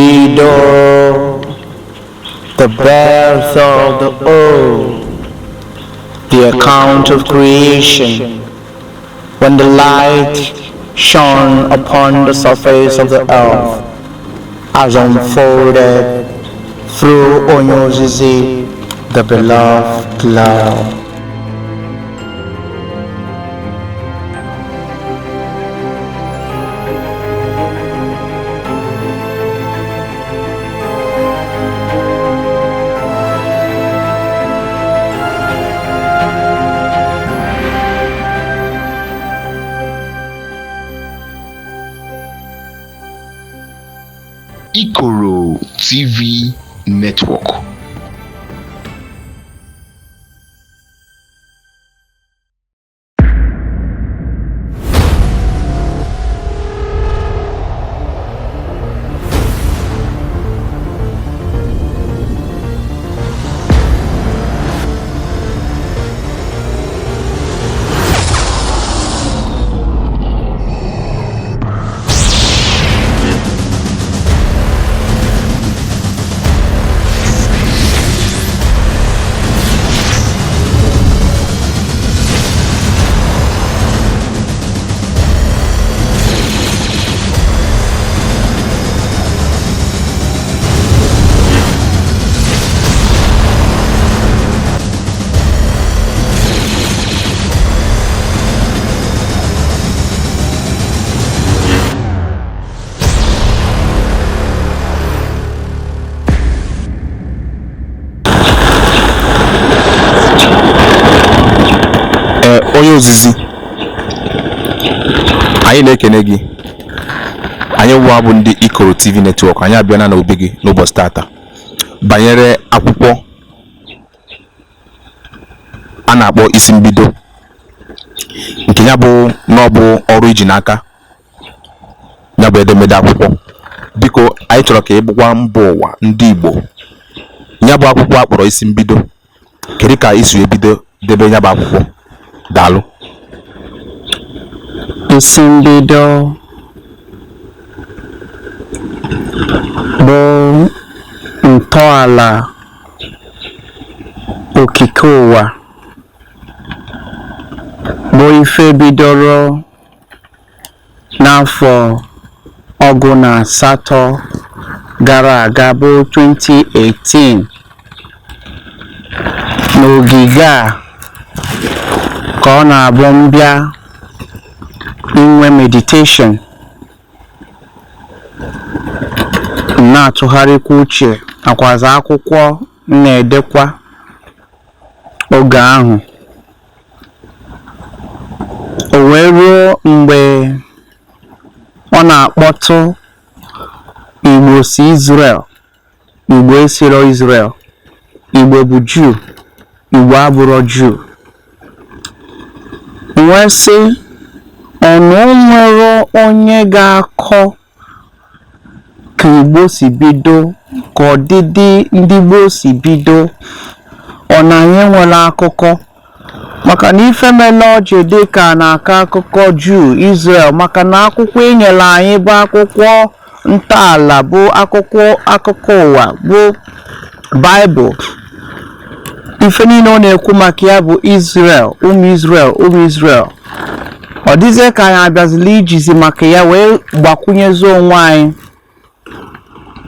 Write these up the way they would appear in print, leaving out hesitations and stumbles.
Isinbido, the birth of the earth, the account of creation, when the light shone upon the surface of the earth, as unfolded through Onyozizi, the beloved cloud. Ikoro TV Network. Onye ozizi, anyị na-ekene gị. Anyị bụ ndị Ikoro TV Network. Anyị abịana n'obi gị n'ụbọchị tata banyere akwụkwọ a na-akpọ Isimbido, nke ya bụ n'ọbụ ọrụ iji n'aka, ya bụ edemede akwụkwọ. Biko anyị chọrọ ka ị bụkwa mba ụwa ndị Igbo, ya bụ akwụkwọ akpọrọ Isimbido, kedu ka isi ebido debe ya bụ akwụkwọ? Daalụ. Isimbido bụ ntọala okike ụwa, bụ ife bidoro n'afọ 18 gara aga, bụ 2018, n'ogige a ka ọ na-abụ mbịa inwe meditation, na-atụgharịkwa uche nakwazi akwụkwọ na-edekwa oge ahụ. O wee ruo mgbe ọ na-akpọtụ Igbo si Israel, Igbo esiro Israel, Igbo bụ Juu, Igbo abụrọ Juu. Wee sị ọnụ nwere onye ga-akọ ka Igbo si bido, ka ọdịdị ndị Igbo si bido. Ọ na anyị nwere akụkọ, maka na ife mele ọjị dị ka na-akọ akụkọ Juu, Israel, maka na akwụkwọ enyere anyị bụ akwụkwọ ntọala, bụ akụkọ ụwa, bụ Baịbụl. Ife niile ọ na-ekwu maka ya bụ Israel, ụmụ Israel, ụmụ Israel. Ọ dịzie ka anyị abịazila ijizi maka ya wee gbakwunyezi onwe anyị.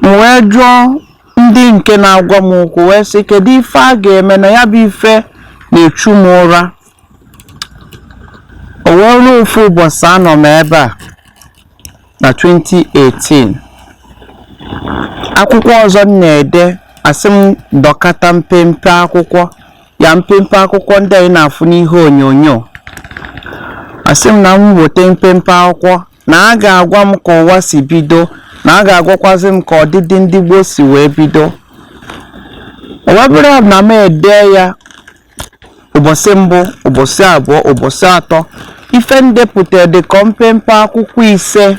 Wee jụọ ndị nke na-agwa m okwu, wee sị kedu ife a ga-eme na ya bụ ife na-echu m ụra. O wee ruo ofu ụbọchị anọ m ebe a na 2018, akwụkwọ ọzọ m na-ede, asị m dọkata mpempe akwụkwọ ya, mpempe akwụkwọ ndị anyị na-afụ n'ihe onyonyo. Asị m na m weta mpempe akwụkwọ, na a ga-agwa m ka ụwa si bido, na a ga-agwakwazi m ka ọdịdị ndị Igbo si wee bido. O wee bụrụ na m ede ya ụbọchị mbụ, ụbọchị abụọ, ụbọchị atọ, ife ndepụta dị ka mpempe akwụkwọ 5.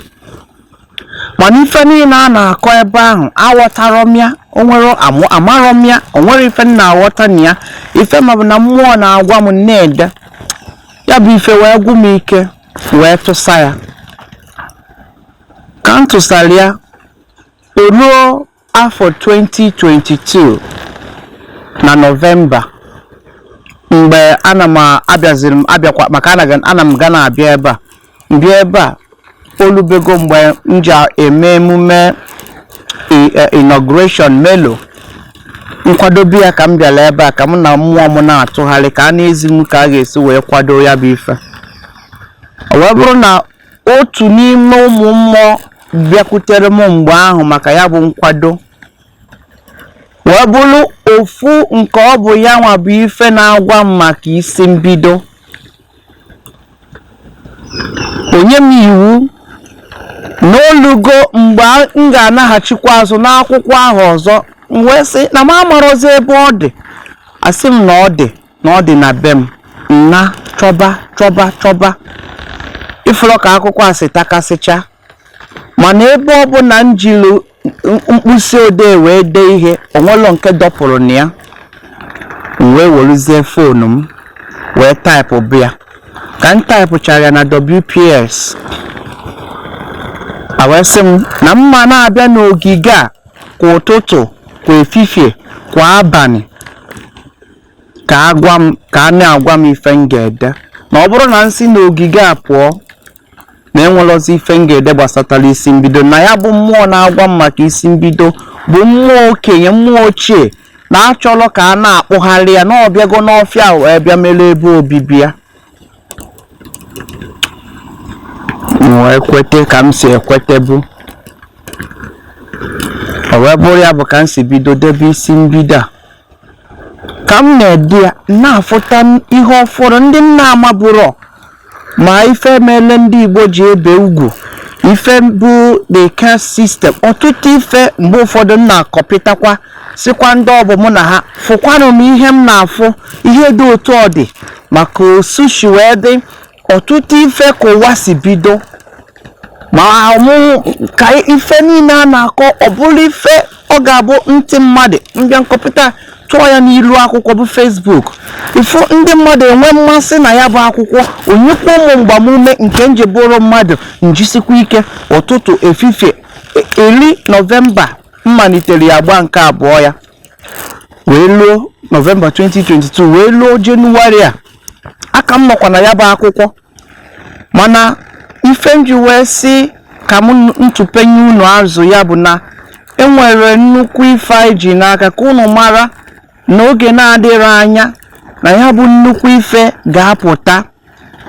Mana ife niile a na-akọ ebe ahụ aghọtara m ya, o nwere amarọ m ya, o nwere ife m na-aghọta na ya. Ife ma bụ na mmụọ na-agwa m na-ede. ya bụ ife wee gwụ m ike wee tụsa ya ka m tụsara ya o ruo afọ 2022 na Nọvemba mgbe ana m abịakwa maka ana m ga na-abịa ebe a mbịa ebe a olubego mgbe m ji eme emume inauguration melo nkwadobe ya ka m bịara ebe a ka m na mmụọ m na-atụgharị ka a na-ezi m ka a ga-esi wee kwado ya bụ ife o wee bụrụ na otu n'ime ụmụ mmụọ bịakwutere m mgbe ahụ maka ya bụ nkwado wee bụrụ ofu nke ọ bụ ya nwa bụ ife na-agwa m maka isi mbido onye m iwu n'olugo mgbe m ga-anaghachikwa azụ n'akwụkwọ ahụ ọzọ wee sị na m amarozi ebe ọ dị asị m na ọ dị na be m na chọba ifụrụ ka akwụkwọ a si takasịcha mana ebe ọ bụ na m jiri mkpịsị odee wee dee ihe onwelo nke dọpụrụ na ya wee weruzie foonu m wee taịpụ bịa ka m taịpụchara ya na WPS wee sị m na mma na-abịa n'ogige a kwa ụtụtụ kwa efifie kwa abalị ka a na-agwa m ife m ga-ede na ọ bụrụ na m si n'ogige a pụọ na enwelozi ife m ga-ede gbasatara isi mbido na ya bụ mmụọ na-agwa m maka isi mbido bụ mmụọ okenye mmụọ ochie na-achọrọ ka a na-akpụgharị ya na ọbịago n'ọfịa wee bịa mere ebe obibi ya wee kwete ka m si ekwete bụ o wee bụrụ ya bụ ka m si bido debe isi mbido a ka m na-ede ya na-afụta ihe ọfụrụ ndị nna amabụrụ ma ife mele ndị Igbo ji ebe ugwu ife bụ the caste system ọtụtụ ife mgbe ụfọdụ m na-akọpịtakwa sikwa ndị ọbụ mụ na ha fụkwanụ m ihe m na-afụ ihe dị otu ọ dị maka osushi wee dị ọtụtụ ife ka ụwa si bido ma ọmụ ka ife niile a na-akọ ọ bụrụ ife ọ ga-abụ ntị mmadụ mbịa nkọpịta tụọ ya n'ilu akwụkwọ bụ Facebook ifo ndị mmadụ enwe mmasị na ya bụ akwụkwọ onyekwa ụmụ mgbamume nke njeboro mmadụ njisikwa ike ụtụtụ efifie 10 Nọvemba mmalitere ya agba nke abụọ ya wee luo Nọvemba 2022 wee luo Jenụwarị a aka m nọkwa na ya bụ akwụkwọ mana ife nji wee si ka m ntụpenye unu azụ ya bụ na enwere nnukwu ife anyị ji n'aka ka unu mara n'oge na-adịrị anya na ya bụ nnukwu ife ga-apụta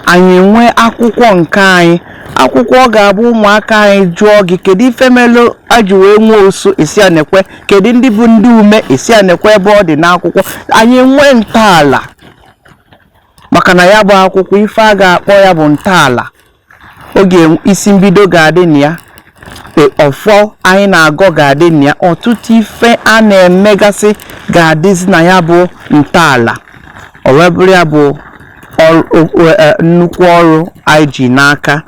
anyị nwee akwụkwọ nke anyị akwụkwọ ọ ga-abụ ụmụaka anyị jụọ gị kedu ife melu aji wee nwee osu esi anekwe kedu ndị bụ ndị ume esi anekwe ebe ọ dị n'akwụkwọ anyị nwee ntọala maka na ya bụ akwụkwọ ife a ga-akpọ ya bụ ntọala oge isi mbido ga-adị na ya ọfọ anyị na-agọ ga-adị na ya ọtụtụ ife a na-emegasị ga-adịzi na ya bụ ntọala o wee bụrụ ya bụ nnukwu ọrụ anyị ji n'aka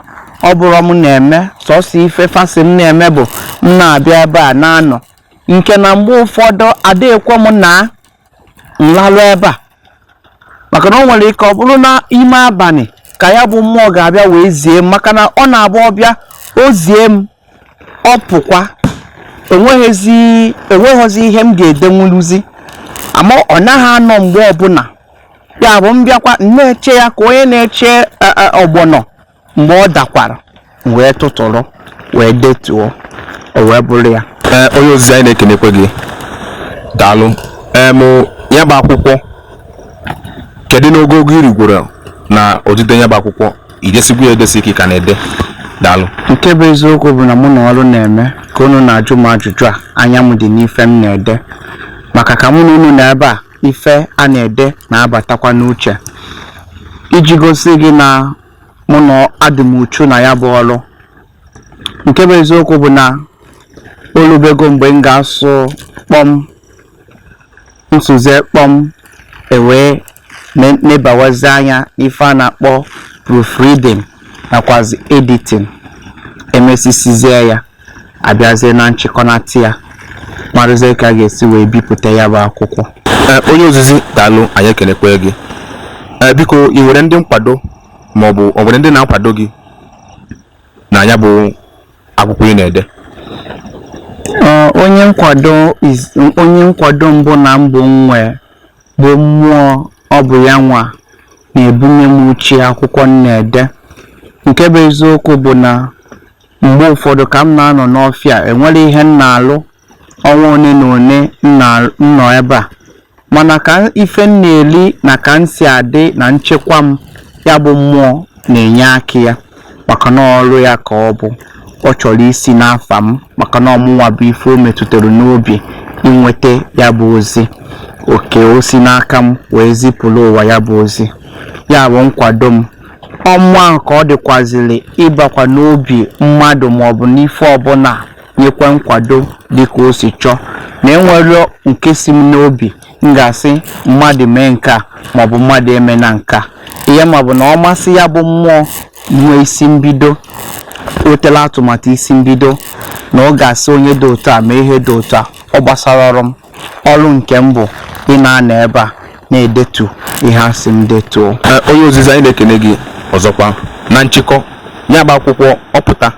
ọ bụrụ m na-eme sọsọ ife fasị m na-eme bụ m na-abịa ebe a na-anọ nke na mgbe ụfọdụ adịghịkwa m na nlalụ ebe a maka na o nwere ike ọ bụrụ na ime abalị ka ya bụ mmụọ ga-abịa wee zie m maka na ọ na-abụ ọbịa o zie m ọ pụkwa enweghịzi ihe m ga-edenwuluzi ama ọ naghị anọ mgbe ọbụla ya bụ m bịakwa na-eche ya ka onye na-eche ọgbọnọ mgbe ọ dakwara wee tụtụrụ wee detuo o wee bụrụ ya onye ozizi anyị na-ekenekwe gị daalụ ya bụ akwụkwọ kedu n'ogogo irigworo na odide ya bụ akwụkwọ idesigwu ya edesi ike ka na-ede daalụ nke bụ eziokwu bụ na mụ na ọrụ na-eme ka unu na-ajụ m ajụjụ a anya m dị n'ife m na-ede maka ka mụ na unu na ebe a ife a na-ede na-abatakwa n'uche iji gosi gị na mụ na adị m uchu na ya bụ ọrụ nke bụ eziokwu bụ na olubego mgbe m ga-asụ kpọm ntụzie kpọm ewee nebawazi anya ife a na-akpọ proofreading nakwazi editing emesisizie ya abịazie na nchịkọnata ya marụzie ka a ga-esi wee bipụta ya bụ akwụkwọ onye ozizi daalụ anyị ekenekwe gị biko ị nwere ndị nkwado ma ọ bụ nwere ndị na-akwado gị na ya bụ akwụkwọ ị na-ede? Onye nkwado mbụ na mbụ nwe bụ mmụọ, ọ bụ ya nwa na-ebunye m uche akwụkwọ m na-ede. Nke bụ eziokwu bụ na mgbe ụfọdụ ka m na-anọ n'ọfịa enwere ihe m na-alụ ọnwa one na one m nọ ebe a, mana ka ife m na-eli na ka m si adị na nchekwa m, ya bụ mmụọ na-enye aka ya, maka na ọrụ ya ka ọ bụ. Ọ chọrọ isi n'afa m maka na ọmụnwa bụ ife o metụtara n'obi inweta ya bụ ozi. Oke o si n'aka m wee zipụrụ ụwa ya bụ ozi, ya bụ nkwado m. Ọmụma ka ọ dịkwaziri ịbakwa n'obi mmadụ maọbụ n'ife ọbụla nyekwa nkwado dịka o si chọọ, na enwere nke si m n'obi m ga-asị mmadụ mee nke a maọbụ mmadụ eme na nke a. Ihe maọbụ na ọ masị ya bụ mmụọ nwe isi mbido, wetala atụmatụ isi mbido na ọ ga-asị onye dị otu a ma ihe dị otu a. Ọ gbasara ọrụ m, ọrụ nke m bụ ị na-anọ ebe a na-edetu ihe asị m detuo. Onye ozizi, anyị na-ekene gị ọzọkwa. Na nchịkọ, ya bụ akwụkwọ ọpụta,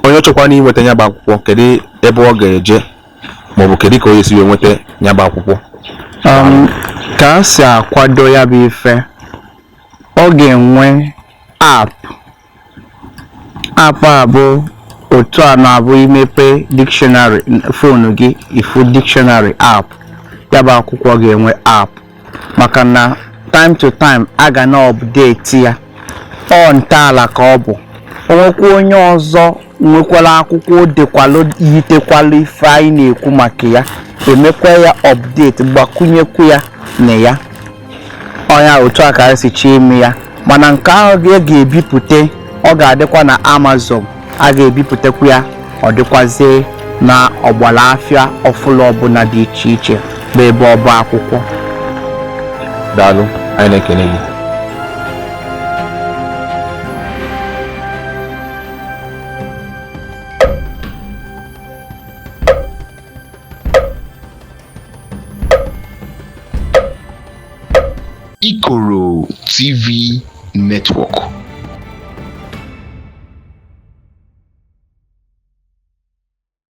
onye chọkwa na inweta ya bụ akwụkwọ, kedu ebe ọ ga-eje maọbụ kedu ka onye si wee nweta ya bụ akwụkwọ? Ka a si akwado ya bụ ife, ọ ga-enwe app a bụ otu a na-abụ imepe dictionary fonu gị, ifu dictionary app. Ya bụ akwụkwọ ga-enwe app, maka na time to time a ga na update ya. Ọ ntọala ka ọ bụ. O nwekwa onye ọzọ nwekwara akwụkwọ dekwalụ yitekwalụ ife anyị na-ekwu maka ya, emekwa ya update, gbakwunyekwu ya na ya. Ọnya otu a ka esi chọọ ime ya, mana nke ahụ ga-ebipụta, ọ ga-adịkwa na Amazon, a ga-ebipụtakwa ya, ọ dịkwazie na ọgbara afịa ọfụla ọbụla dị iche iche bụ ebe ọba akwụkwọ. Daalụ, anyị na-ekene gị. Ikoro TV Network.